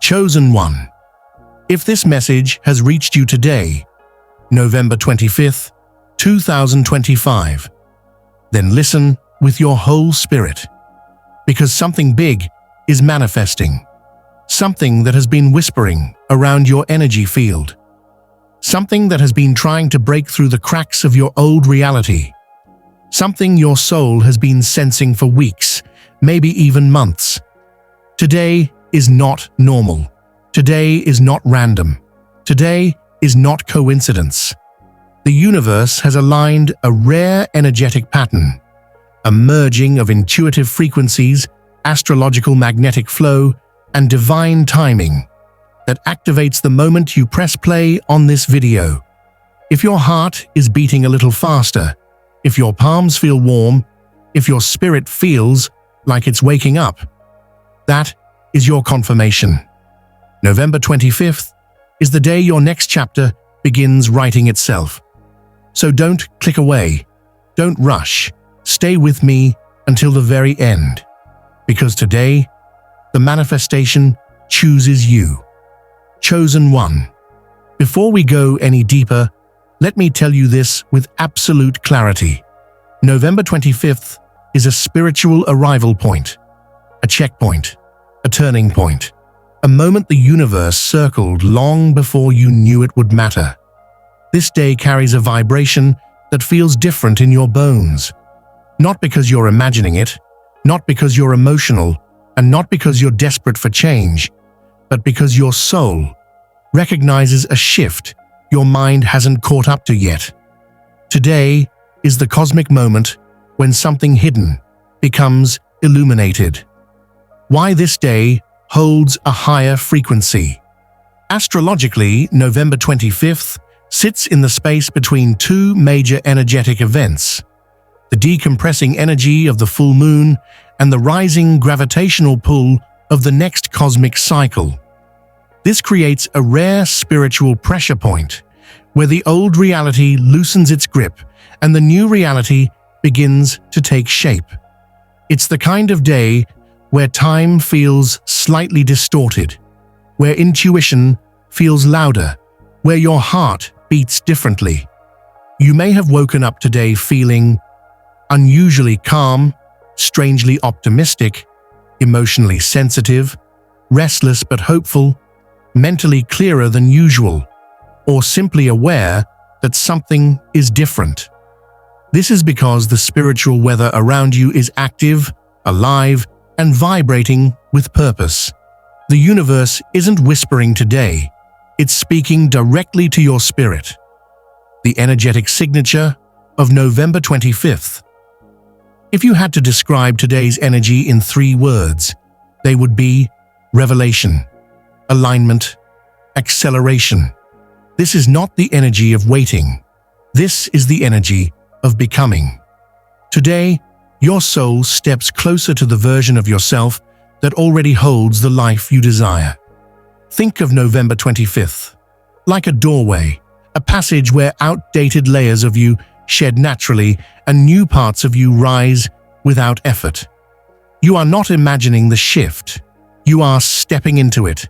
Chosen one. If this message has reached you today, November 25th, 2025, then listen with your whole spirit, because something big is manifesting, something that has been whispering around your energy field, something that has been trying to break through the cracks of your old reality, something your soul has been sensing for weeks, maybe even months. Today is not normal. Today is not random. Today is not coincidence. The universe has aligned a rare energetic pattern, a merging of intuitive frequencies, astrological magnetic flow, and divine timing that activates the moment you press play on this video. If your heart is beating a little faster, if your palms feel warm, if your spirit feels like it's waking up, that is your confirmation. November 25th is the day your next chapter begins writing itself. So don't click away, don't rush, stay with me until the very end, because today, the manifestation chooses you. Chosen one. Before we go any deeper, let me tell you this with absolute clarity. November 25th is a spiritual arrival point, a checkpoint, a turning point, a moment the universe circled long before you knew it would matter. This day carries a vibration that feels different in your bones. Not because you're imagining it, not because you're emotional, and not because you're desperate for change, but because your soul recognizes a shift your mind hasn't caught up to yet. Today is the cosmic moment when something hidden becomes illuminated. Why this day holds a higher frequency. Astrologically, November 25th sits in the space between two major energetic events: the decompressing energy of the full moon and the rising gravitational pull of the next cosmic cycle. This creates a rare spiritual pressure point, where the old reality loosens its grip and the new reality begins to take shape. It's the kind of day where time feels slightly distorted, where intuition feels louder, where your heart beats differently. You may have woken up today feeling unusually calm, strangely optimistic, emotionally sensitive, restless but hopeful, mentally clearer than usual, or simply aware that something is different. This is because the spiritual weather around you is active, alive, and vibrating with purpose. The universe isn't whispering today, it's speaking directly to your spirit. The energetic signature of November 25th. If you had to describe today's energy in 3 words, they would be revelation, alignment, acceleration. This is not the energy of waiting. This is the energy of becoming. Today, your soul steps closer to the version of yourself that already holds the life you desire. Think of November 25th like a doorway, a passage where outdated layers of you shed naturally and new parts of you rise without effort. You are not imagining the shift. You are stepping into it.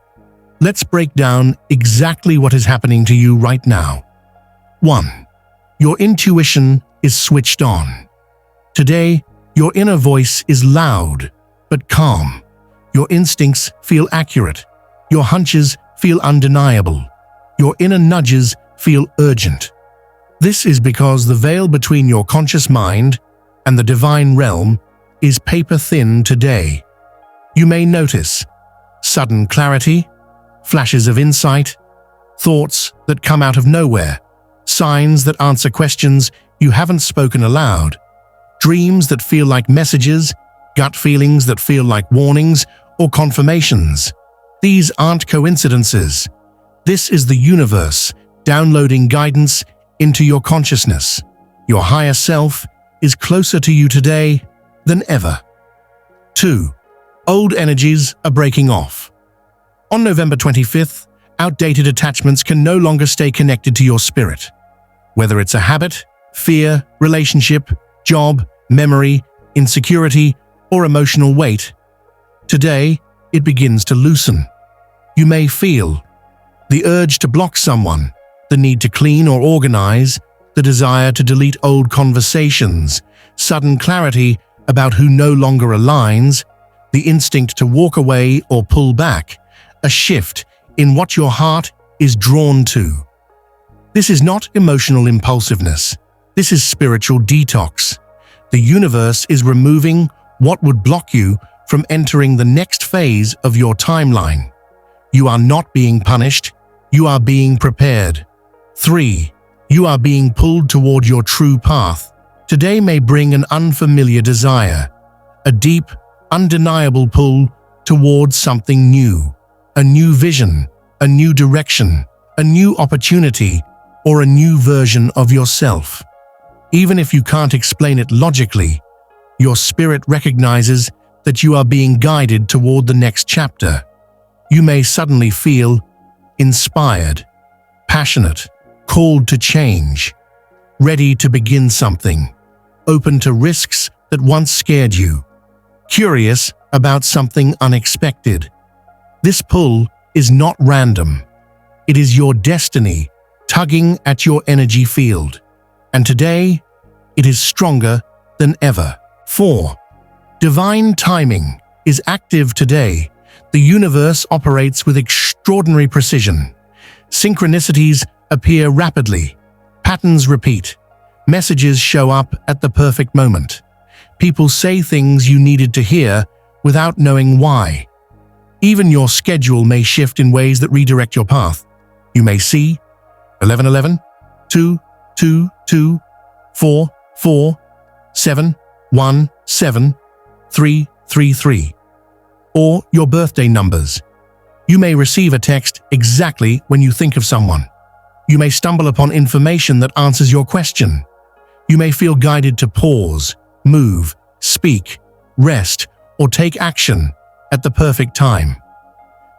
Let's break down exactly what is happening to you right now. 1. Your intuition is switched on. Today, your inner voice is loud but calm. Your instincts feel accurate. Your hunches feel undeniable. Your inner nudges feel urgent. This is because the veil between your conscious mind and the divine realm is paper-thin today. You may notice sudden clarity, flashes of insight, thoughts that come out of nowhere, signs that answer questions you haven't spoken aloud, dreams that feel like messages, gut feelings that feel like warnings or confirmations. These aren't coincidences. This is the universe downloading guidance into your consciousness. Your higher self is closer to you today than ever. 2. Old energies are breaking off. On November 25th, outdated attachments can no longer stay connected to your spirit. Whether it's a habit, fear, relationship, job, memory, insecurity, or emotional weight, today it begins to loosen. You may feel the urge to block someone, the need to clean or organize, the desire to delete old conversations, sudden clarity about who no longer aligns, the instinct to walk away or pull back, a shift in what your heart is drawn to. This is not emotional impulsiveness. This is spiritual detox. The universe is removing what would block you from entering the next phase of your timeline. You are not being punished. You are being prepared. 3. You are being pulled toward your true path. Today may bring an unfamiliar desire, a deep, undeniable pull towards something new, a new vision, a new direction, a new opportunity, or a new version of yourself. Even if you can't explain it logically, your spirit recognizes that you are being guided toward the next chapter. You may suddenly feel inspired, passionate, called to change, ready to begin something, open to risks that once scared you, curious about something unexpected. This pull is not random. It is your destiny tugging at your energy field. And today, it is stronger than ever. 4. Divine timing is active today. The universe operates with extraordinary precision. Synchronicities appear rapidly. Patterns repeat. Messages show up at the perfect moment. People say things you needed to hear without knowing why. Even your schedule may shift in ways that redirect your path. You may see 1111, 222, 44, 717, 333, or your birthday numbers. You may receive a text exactly when you think of someone. You may stumble upon information that answers your question. You may feel guided to pause, move, speak, rest, or take action at the perfect time.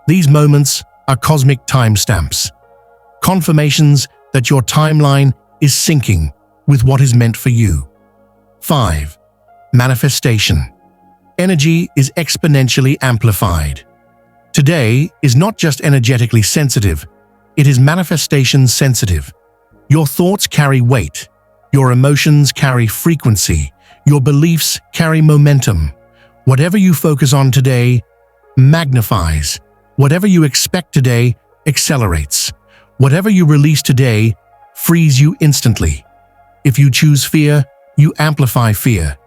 These moments are cosmic timestamps, confirmations that your timeline is syncing with what is meant for you. 5. Manifestation. Energy is exponentially amplified. Today is not just energetically sensitive, it is manifestation sensitive. Your thoughts carry weight, your emotions carry frequency, your beliefs carry momentum. Whatever you focus on today magnifies. Whatever you expect today accelerates. Whatever you release today frees you instantly. If you choose fear, you amplify fear.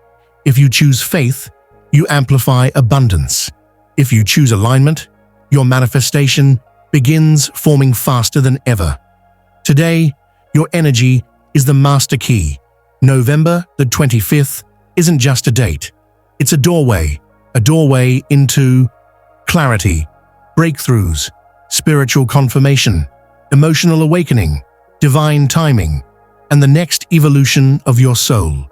If you choose faith, you amplify abundance. If you choose alignment, your manifestation begins forming faster than ever. Today, your energy is the master key. November the 25th isn't just a date. It's a doorway into clarity, breakthroughs, spiritual confirmation, emotional awakening, divine timing, and the next evolution of your soul.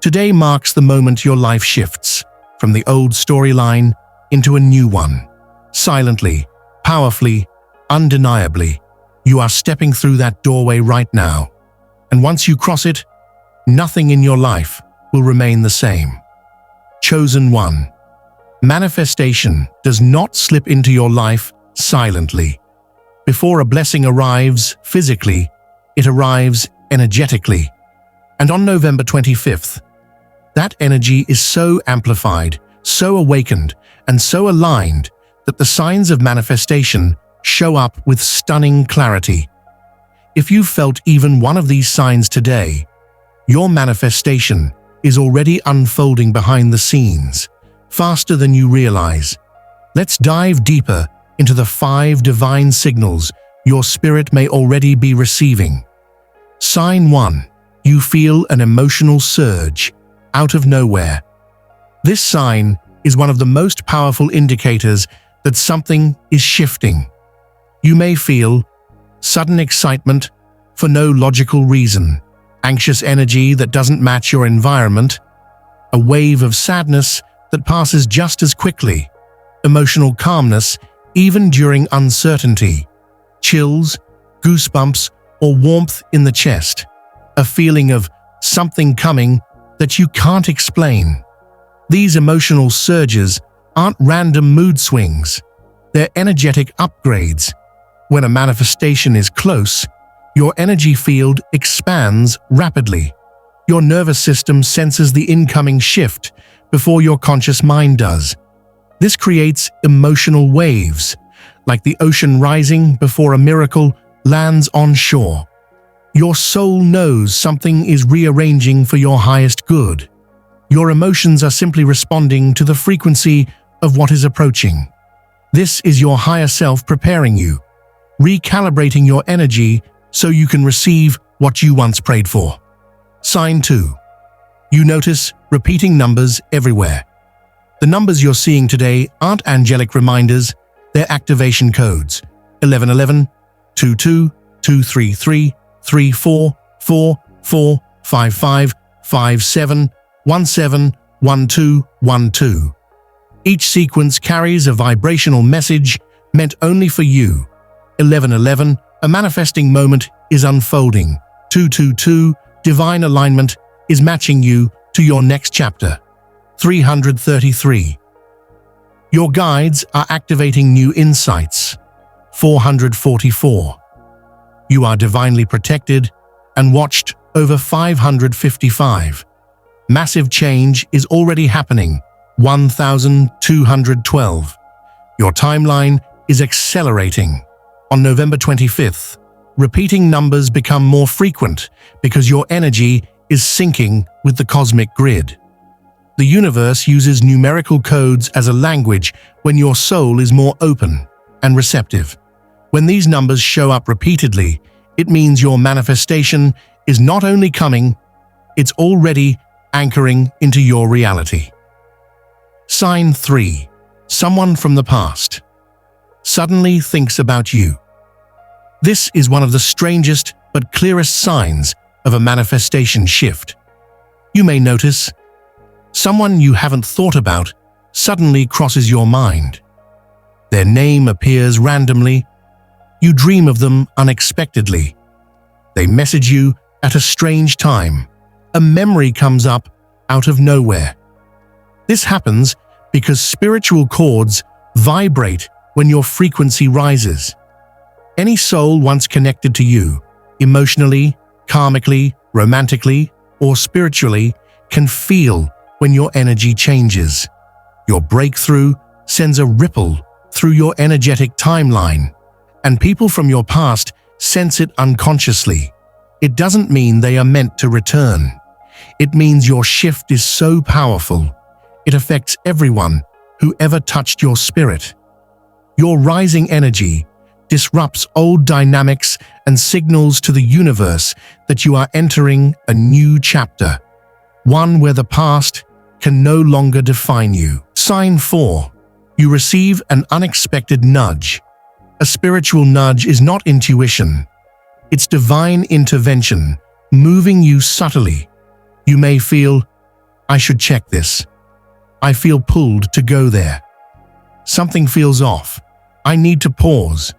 Today marks the moment your life shifts from the old storyline into a new one. Silently, powerfully, undeniably, you are stepping through that doorway right now. And once you cross it, nothing in your life will remain the same. Chosen one. Manifestation does not slip into your life silently. Before a blessing arrives physically, it arrives energetically. And on November 25th, that energy is so amplified, so awakened, and so aligned that the signs of manifestation show up with stunning clarity. If you felt even one of these signs today, your manifestation is already unfolding behind the scenes, faster than you realize. Let's dive deeper into the 5 divine signals your spirit may already be receiving. Sign 1. You feel an emotional surge out of nowhere. This sign is one of the most powerful indicators that something is shifting. You may feel sudden excitement for no logical reason, anxious energy that doesn't match your environment, a wave of sadness that passes just as quickly, emotional calmness even during uncertainty, chills, goosebumps, or warmth in the chest, a feeling of something coming that you can't explain. These emotional surges aren't random mood swings. They're energetic upgrades. When a manifestation is close, your energy field expands rapidly. Your nervous system senses the incoming shift before your conscious mind does. This creates emotional waves, like the ocean rising before a miracle lands on shore. Your soul knows something is rearranging for your highest good. Your emotions are simply responding to the frequency of what is approaching. This is your higher self preparing you, recalibrating your energy so you can receive what you once prayed for. Sign 2. You notice repeating numbers everywhere. The numbers you're seeing today aren't angelic reminders, they're activation codes. 1111, 22, 233, 34, 44, 55, 57, 17, 12, 12. Each sequence carries a vibrational message meant only for you. 1111, a manifesting moment is unfolding. 222, divine alignment is matching you to your next chapter. 333. Your guides are activating new insights. 444. You are divinely protected and watched over 555. Massive change is already happening. 1212. Your timeline is accelerating. On November 25th, repeating numbers become more frequent because your energy is syncing with the cosmic grid. The universe uses numerical codes as a language when your soul is more open and receptive. When these numbers show up repeatedly, it means your manifestation is not only coming, it's already anchoring into your reality. Sign 3. Someone from the past suddenly thinks about you. This is one of the strangest but clearest signs of a manifestation shift. You may notice someone you haven't thought about suddenly crosses your mind. Their name appears randomly. You dream of them unexpectedly. They message you at a strange time. A memory comes up out of nowhere. This happens because spiritual chords vibrate when your frequency rises. Any soul once connected to you, emotionally, karmically, romantically, or spiritually, can feel when your energy changes. Your breakthrough sends a ripple through your energetic timeline, and people from your past sense it unconsciously. It doesn't mean they are meant to return. It means your shift is so powerful, it affects everyone who ever touched your spirit. Your rising energy disrupts old dynamics and signals to the universe that you are entering a new chapter, one where the past can no longer define you. Sign 4. You receive an unexpected nudge. A spiritual nudge is not intuition. It's divine intervention, moving you subtly. You may feel, I should check this. I feel pulled to go there. Something feels off. I need to pause.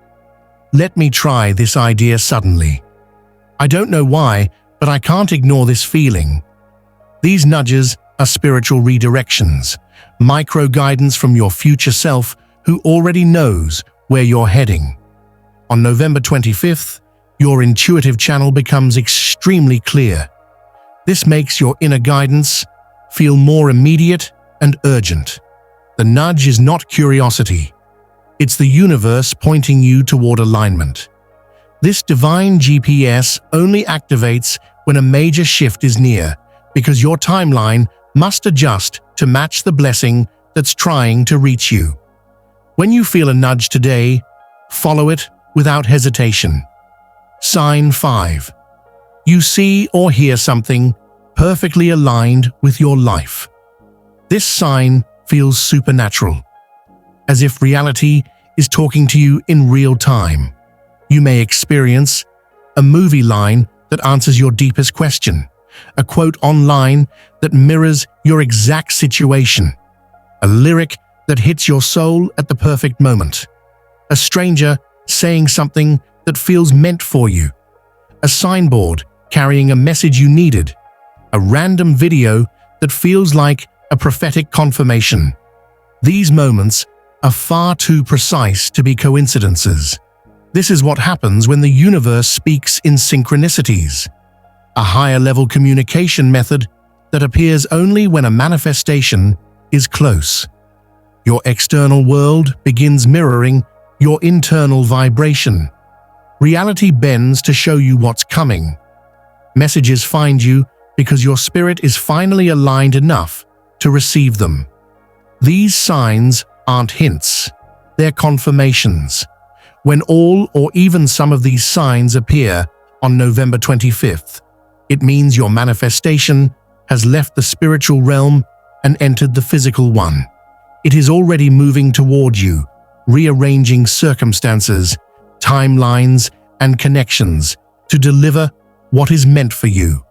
Let me try this idea suddenly. I don't know why, but I can't ignore this feeling. These nudges are spiritual redirections, micro-guidance from your future self who already knows where you're heading. On November 25th, your intuitive channel becomes extremely clear. This makes your inner guidance feel more immediate and urgent. The nudge is not curiosity. It's the universe pointing you toward alignment. This divine GPS only activates when a major shift is near, because your timeline must adjust to match the blessing that's trying to reach you. When you feel a nudge today, follow it without hesitation. Sign 5. You see or hear something perfectly aligned with your life. This sign feels supernatural, as if reality is talking to you in real time. You may experience a movie line that answers your deepest question, a quote online that mirrors your exact situation, a lyric that hits your soul at the perfect moment, a stranger saying something that feels meant for you, a signboard carrying a message you needed, a random video that feels like a prophetic confirmation. These moments are far too precise to be coincidences. This is what happens when the universe speaks in synchronicities, a higher-level communication method that appears only when a manifestation is close. Your external world begins mirroring your internal vibration. Reality bends to show you what's coming. Messages find you because your spirit is finally aligned enough to receive them. These signs aren't hints, they're confirmations. When all or even some of these signs appear on November 25th, it means your manifestation has left the spiritual realm and entered the physical one. It is already moving toward you, rearranging circumstances, timelines, and connections to deliver what is meant for you.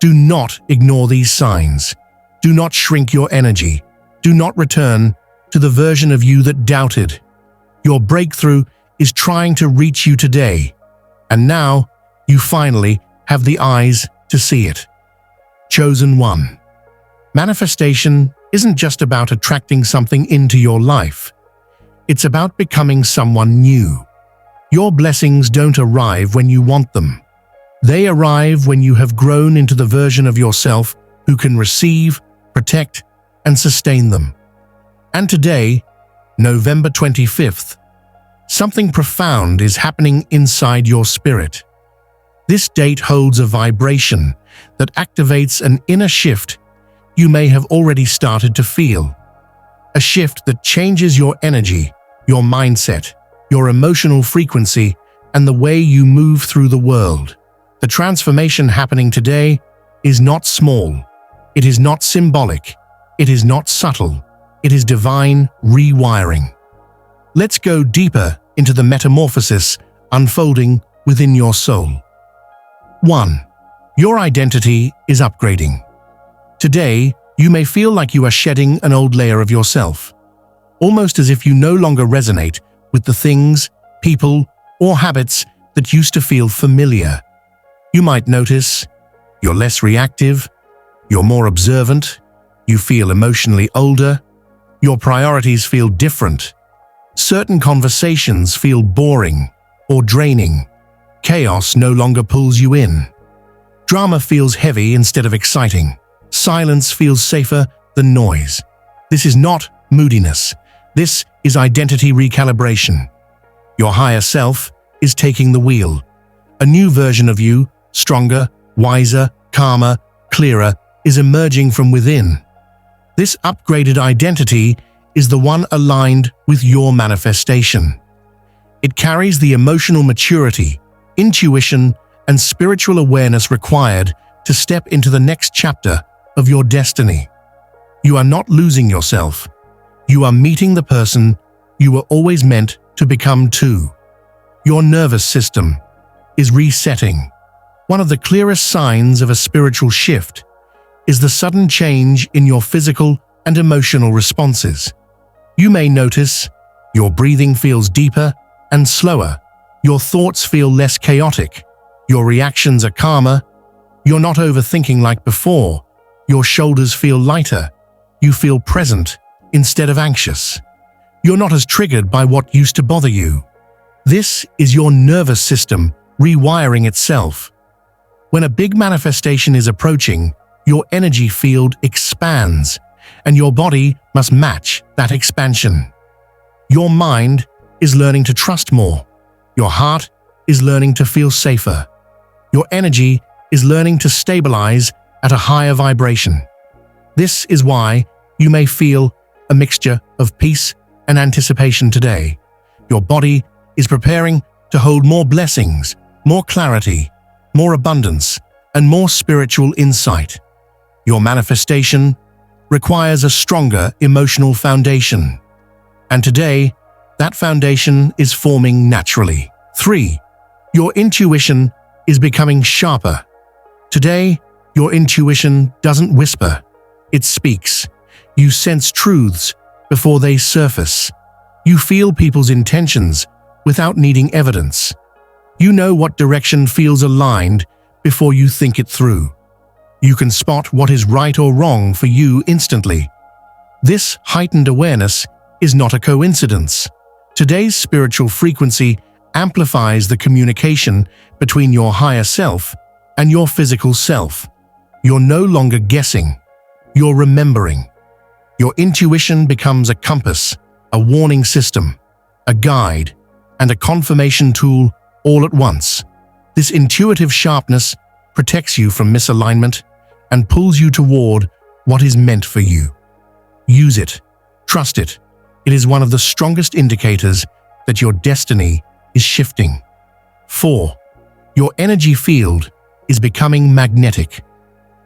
Do not ignore these signs. Do not shrink your energy. Do not return to the version of you that doubted. Your breakthrough is trying to reach you today, and now you finally have the eyes to see it. Chosen one. Manifestation isn't just about attracting something into your life. It's about becoming someone new. Your blessings don't arrive when you want them. They arrive when you have grown into the version of yourself who can receive, protect, and sustain them. And today, November 25th, something profound is happening inside your spirit. This date holds a vibration that activates an inner shift you may have already started to feel. A shift that changes your energy, your mindset, your emotional frequency, and the way you move through the world. The transformation happening today is not small. It is not symbolic. It is not subtle. It is divine rewiring. Let's go deeper into the metamorphosis unfolding within your soul. 1. Your identity is upgrading. Today, you may feel like you are shedding an old layer of yourself, almost as if you no longer resonate with the things, people, or habits that used to feel familiar. You might notice you're less reactive, you're more observant, you feel emotionally older, your priorities feel different. Certain conversations feel boring or draining. Chaos no longer pulls you in. Drama feels heavy instead of exciting. Silence feels safer than noise. This is not moodiness. This is identity recalibration. Your higher self is taking the wheel. A new version of you, stronger, wiser, calmer, clearer, is emerging from within. This upgraded identity is the one aligned with your manifestation. It carries the emotional maturity, intuition, and spiritual awareness required to step into the next chapter of your destiny. You are not losing yourself. You are meeting the person you were always meant to become too. Your nervous system is resetting. One of the clearest signs of a spiritual shift is the sudden change in your physical and emotional responses. You may notice your breathing feels deeper and slower. Your thoughts feel less chaotic. Your reactions are calmer. You're not overthinking like before. Your shoulders feel lighter. You feel present instead of anxious. You're not as triggered by what used to bother you. This is your nervous system rewiring itself. When a big manifestation is approaching, your energy field expands, and your body must match that expansion. Your mind is learning to trust more. Your heart is learning to feel safer. Your energy is learning to stabilize at a higher vibration. This is why you may feel a mixture of peace and anticipation today. Your body is preparing to hold more blessings, more clarity, more abundance, and more spiritual insight. Your manifestation requires a stronger emotional foundation. And today, that foundation is forming naturally. 3. Your intuition is becoming sharper. Today, your intuition doesn't whisper, it speaks. You sense truths before they surface. You feel people's intentions without needing evidence. You know what direction feels aligned before you think it through. You can spot what is right or wrong for you instantly. This heightened awareness is not a coincidence. Today's spiritual frequency amplifies the communication between your higher self and your physical self. You're no longer guessing, you're remembering. Your intuition becomes a compass, a warning system, a guide, and a confirmation tool all at once. This intuitive sharpness protects you from misalignment and pulls you toward what is meant for you. Use it. Trust it. It is one of the strongest indicators that your destiny is shifting. 4. Your energy field is becoming magnetic.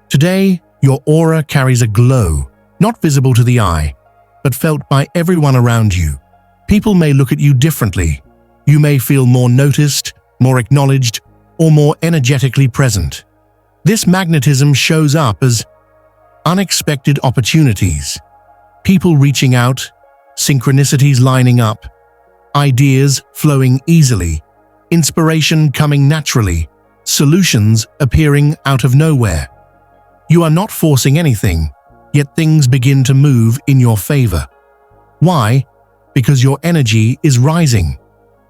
Today, your aura carries a glow, not visible to the eye, but felt by everyone around you. People may look at you differently. You may feel more noticed, more acknowledged, or more energetically present. This magnetism shows up as unexpected opportunities, people reaching out, synchronicities lining up, ideas flowing easily, inspiration coming naturally, solutions appearing out of nowhere. You are not forcing anything, yet things begin to move in your favor. Why? Because your energy is rising.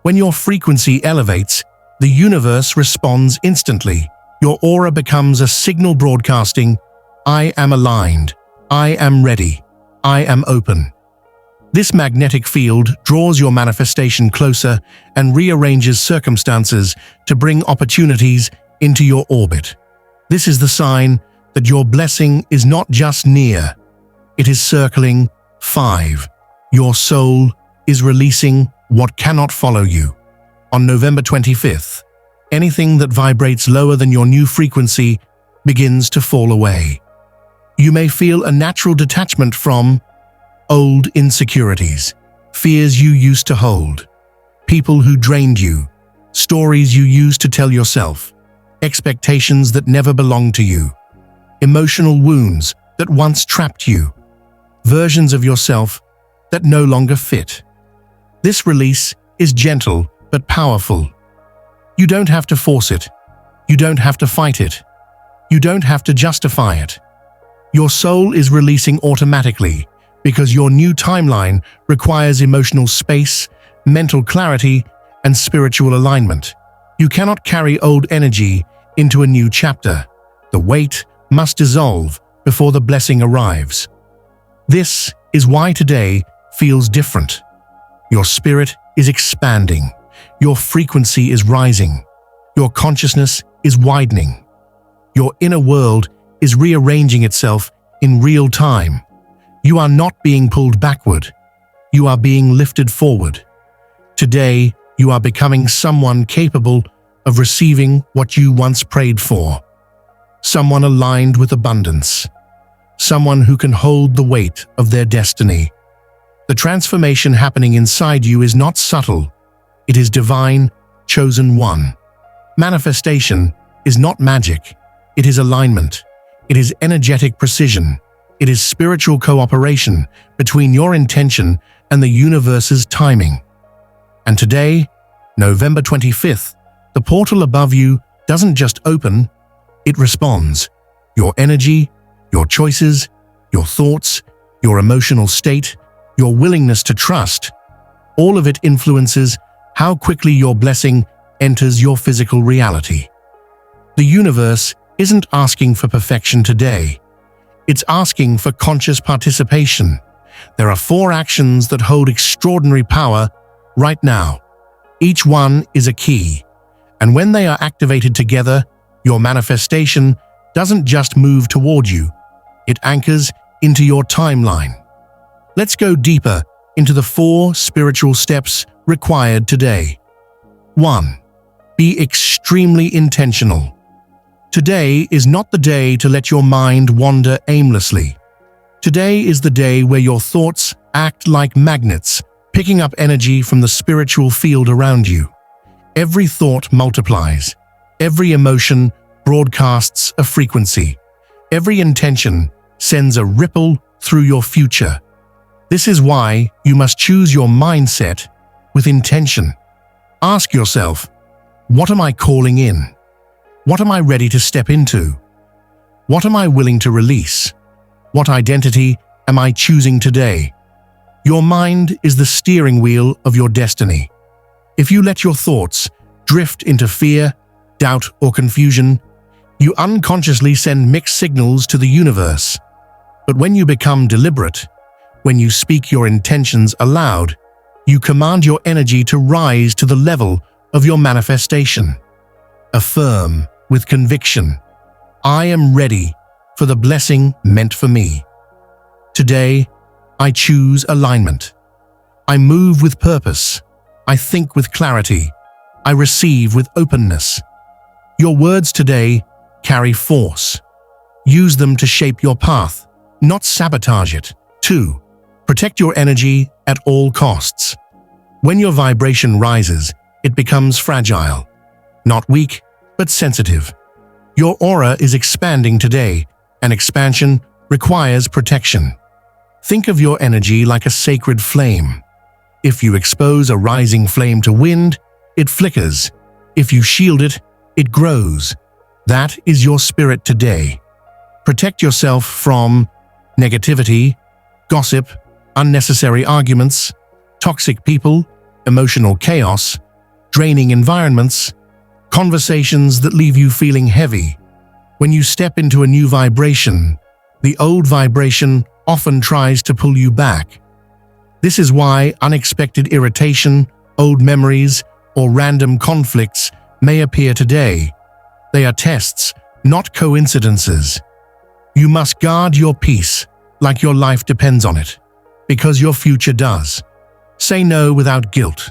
When your frequency elevates, the universe responds instantly. Your aura becomes a signal broadcasting, "I am aligned, I am ready, I am open." This magnetic field draws your manifestation closer and rearranges circumstances to bring opportunities into your orbit. This is the sign that your blessing is not just near, it is circling. 5. Your soul is releasing what cannot follow you. On November 25th, anything that vibrates lower than your new frequency begins to fall away. You may feel a natural detachment from old insecurities, fears you used to hold, people who drained you, stories you used to tell yourself, expectations that never belonged to you, emotional wounds that once trapped you, versions of yourself that no longer fit. This release is gentle but powerful. You don't have to force it. You don't have to fight it. You don't have to justify it. Your soul is releasing automatically because your new timeline requires emotional space, mental clarity, and spiritual alignment. You cannot carry old energy into a new chapter. The weight must dissolve before the blessing arrives. This is why today feels different. Your spirit is expanding. Your frequency is rising. Your consciousness is widening. Your inner world is rearranging itself in real time. You are not being pulled backward. You are being lifted forward. Today, you are becoming someone capable of receiving what you once prayed for. Someone aligned with abundance. Someone who can hold the weight of their destiny. The transformation happening inside you is not subtle. It is divine, chosen one. Manifestation is not magic. It is alignment. It is energetic precision. It is spiritual cooperation between your intention and the universe's timing. And today, November 25th, the portal above you doesn't just open, it responds. Your energy, your choices, your thoughts, your emotional state, your willingness to trust, all of it influences how quickly your blessing enters your physical reality. The universe isn't asking for perfection today. It's asking for conscious participation. There are 4 actions that hold extraordinary power right now. Each one is a key, and when they are activated together, your manifestation doesn't just move toward you, it anchors into your timeline. Let's go deeper into the 4 spiritual steps required today. 1. Be extremely intentional. Today is not the day to let your mind wander aimlessly. Today is the day where your thoughts act like magnets, picking up energy from the spiritual field around you. Every thought multiplies. Every emotion broadcasts a frequency. Every intention sends a ripple through your future. This is why you must choose your mindset with intention. Ask yourself, what am I calling in? What am I ready to step into? What am I willing to release? What identity am I choosing today? Your mind is the steering wheel of your destiny. If you let your thoughts drift into fear, doubt, or confusion, you unconsciously send mixed signals to the universe. But when you become deliberate, when you speak your intentions aloud, you command your energy to rise to the level of your manifestation. Affirm with conviction, I am ready for the blessing meant for me. Today, I choose alignment. I move with purpose. I think with clarity. I receive with openness. Your words today carry force. Use them to shape your path, not sabotage it. 2. Protect your energy at all costs. When your vibration rises, it becomes fragile. Not weak, but sensitive. Your aura is expanding today, and expansion requires protection. Think of your energy like a sacred flame. If you expose a rising flame to wind, it flickers. If you shield it, it grows. That is your spirit today. Protect yourself from negativity, gossip, unnecessary arguments, toxic people, emotional chaos, draining environments, conversations that leave you feeling heavy. When you step into a new vibration, the old vibration often tries to pull you back. This is why unexpected irritation, old memories, or random conflicts may appear today. They are tests, not coincidences. You must guard your peace like your life depends on it, because your future does. Say no without guilt.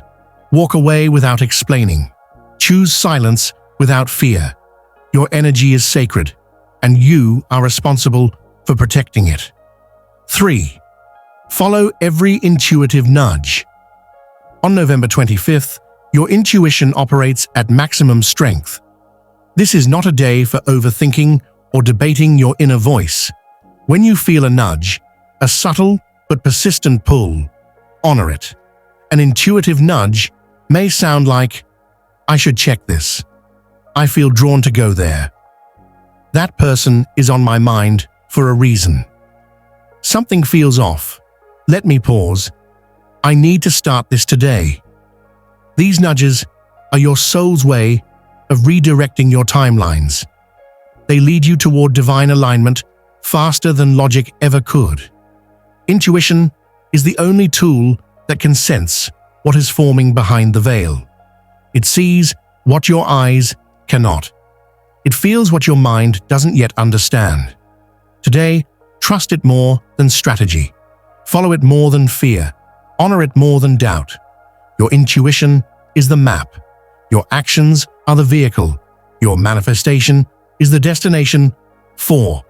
Walk away without explaining. Choose silence without fear. Your energy is sacred, and you are responsible for protecting it. 3. Follow every intuitive nudge. On November 25th, your intuition operates at maximum strength. This is not a day for overthinking or debating your inner voice. When you feel a nudge, a subtle but persistent pull, honor it. An intuitive nudge may sound like, I should check this. I feel drawn to go there. That person is on my mind for a reason. Something feels off. Let me pause. I need to start this today. These nudges are your soul's way of redirecting your timelines. They lead you toward divine alignment faster than logic ever could. Intuition is the only tool that can sense what is forming behind the veil. It sees what your eyes cannot. It feels what your mind doesn't yet understand. Today, trust it more than strategy. Follow it more than fear. Honor it more than doubt. Your intuition is the map. Your actions are the vehicle. Your manifestation is the destination. 4.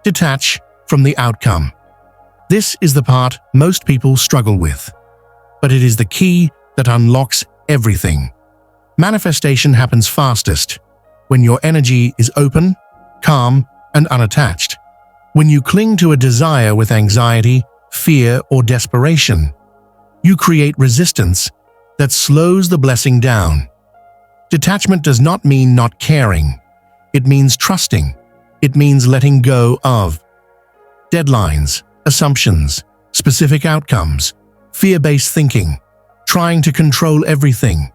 Detach from the outcome. This is the part most people struggle with, but it is the key that unlocks everything. Manifestation happens fastest when your energy is open, calm, and unattached. When you cling to a desire with anxiety, fear, or desperation, you create resistance that slows the blessing down. Detachment does not mean not caring. It means trusting. It means letting go of deadlines, assumptions, specific outcomes, fear-based thinking, trying to control everything,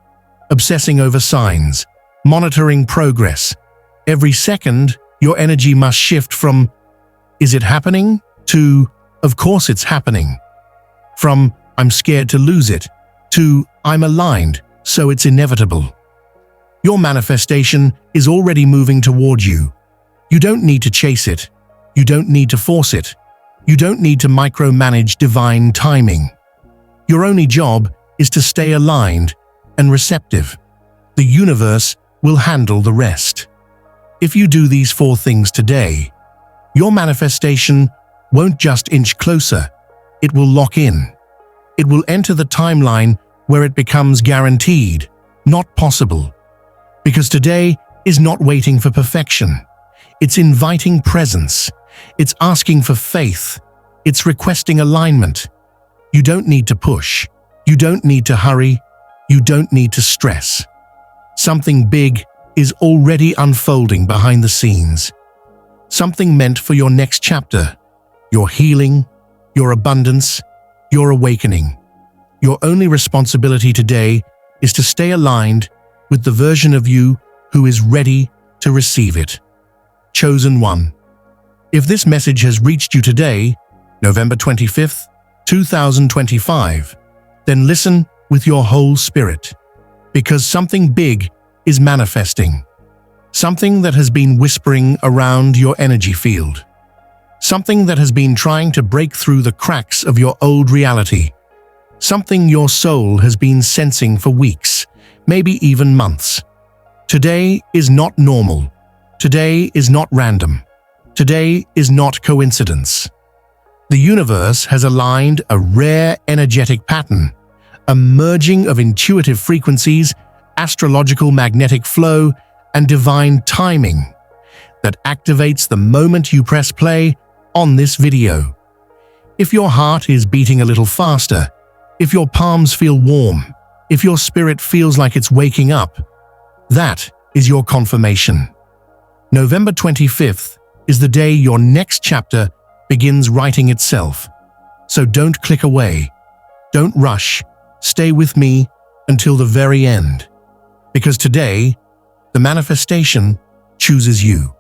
obsessing over signs, monitoring progress. Every second, your energy must shift from, is it happening? To, of course it's happening. From, I'm scared to lose it, to, I'm aligned, so it's inevitable. Your manifestation is already moving toward you. You don't need to chase it. You don't need to force it. You don't need to micromanage divine timing. Your only job is to stay aligned and receptive. The universe will handle the rest. If you do these 4 things today, your manifestation won't just inch closer, it will lock in. It will enter the timeline where it becomes guaranteed, not possible. Because today is not waiting for perfection. It's inviting presence. It's asking for faith. It's requesting alignment. You don't need to push. You don't need to hurry. You don't need to stress. Something big is already unfolding behind the scenes. Something meant for your next chapter, your healing, your abundance, your awakening. Your only responsibility today is to stay aligned with the version of you who is ready to receive it. Chosen one. If this message has reached you today, November 25th, 2025, then listen with your whole spirit, because something big is manifesting. Something that has been whispering around your energy field. Something that has been trying to break through the cracks of your old reality. Something your soul has been sensing for weeks, maybe even months. Today is not normal. Today is not random. Today is not coincidence. The universe has aligned a rare energetic pattern, a merging of intuitive frequencies, astrological magnetic flow, and divine timing that activates the moment you press play on this video. If your heart is beating a little faster, if your palms feel warm, if your spirit feels like it's waking up, that is your confirmation. November 25th is the day your next chapter begins writing itself. So don't click away. Don't rush. Stay with me until the very end. Because today, the manifestation chooses you.